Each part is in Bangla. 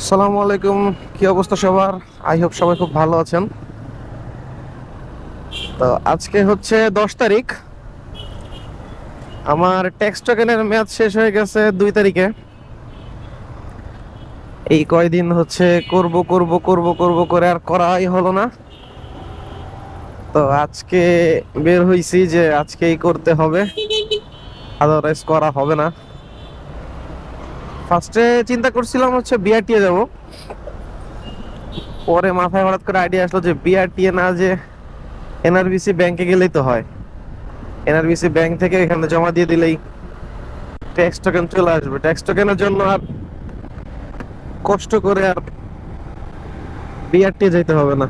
আসসালামু আলাইকুম। কি অবস্থা সবার? আই হোপ সবাই খুব ভালো আছেন। তো আজকে হচ্ছে 10 তারিখ। আমার ট্যাক্স টোকেনের মেয়াদ শেষ হয়ে গেছে 2 তারিখে। এই কয়দিন হচ্ছে করব করব করব করব করে আর করাই হলো না। তো আজকে বের হইছি যে আজকেই করতে হবে, আদারওয়াইজ করা হবে না। ফার্স্টে চিন্তা করছিলাম হচ্ছে বিআরটিএ যাব, পরে মাথায় হঠাৎ করে আইডিয়া আসলো যে বিআরটিএ না, যে এনআরবিসি ব্যাংকে গেলেই তো হয়। এনআরবিসি ব্যাংক থেকে এখানে জমা দিয়ে দিলেই ট্যাক্স টোকেন চলে আসবে। ট্যাক্স টোকেনের জন্য আর কষ্ট করে আর বিআরটি যেতে হবে না।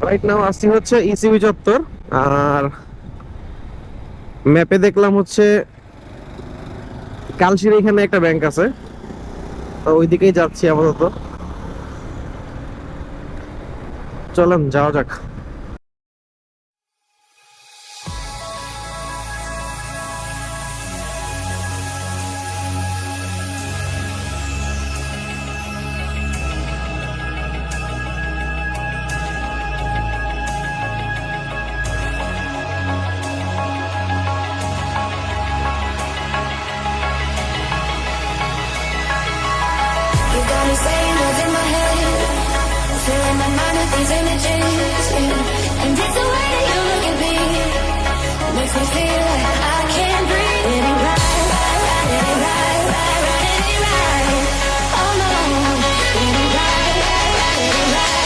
রাইট নাও আসছি হচ্ছে ইসিবি চত্বর। আর ম্যাপে দেখলাম হচ্ছে কালশির এখানে একটা ব্যাংক আছে, তো ওইদিকেই যাচ্ছি আপাতত। চলেন যাওয়া যাক। You got me saying what's in my head, filling my mind with these images, yeah. And it's the way that you look at me, makes me feel like I can't breathe. It ain't right, it ain't right, it ain't right. Oh no, it ain't right, it ain't right, it ain't right.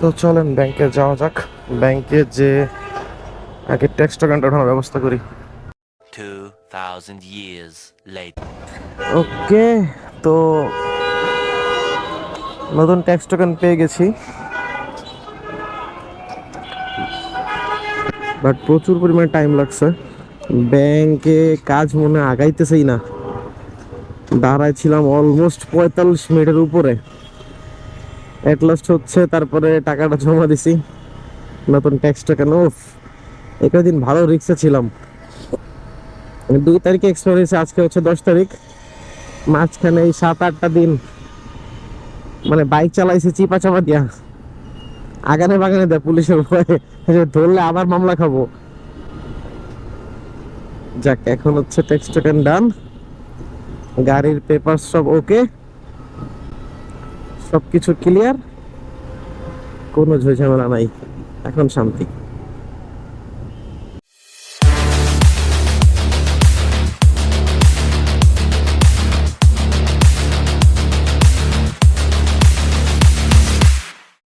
তো চলেন ব্যাংকে যাওয়া যাক। ব্যাংকে যে আগে ট্যাক্স টোকেনটা ওঠানোর ব্যবস্থা করি। 2,000 years later. ওকে, তো নতুন ট্যাক্স টোকেন পেয়ে গেছি, বাট প্রচুর পরিমাণে টাইম লাগছে। ব্যাংকে কাজ মনে হয় আগাইতেছেই না। দাঁড়ায় ছিলাম অলমোস্ট 45 মিনিটের উপরে। এট লাস্ট হচ্ছে তারপরে টাকাটা জমা দিছি, নতুন ট্যাক্স টোকেন। ওফ, দিন ভালো রিক্সে ছিলাম। 2 তারিখে এক্সপায়ার হয়েছে, আজকে হচ্ছে 10 তারিখ। মাঝখানে এই 7-8টা দিন মানে বাইক চালাইছি চিপা চাপা দিয়া, আগানে বাগানে দেয় পুলিশের ভয়ে, ধরলে আবার মামলা খাবো। যাক, এখন হচ্ছে ট্যাক্স টোকেন ডান, গাড়ির পেপার সব ওকে, সবকিছু ক্লিয়ার, কোনো ঝামেলা নাই, এখন শান্তি।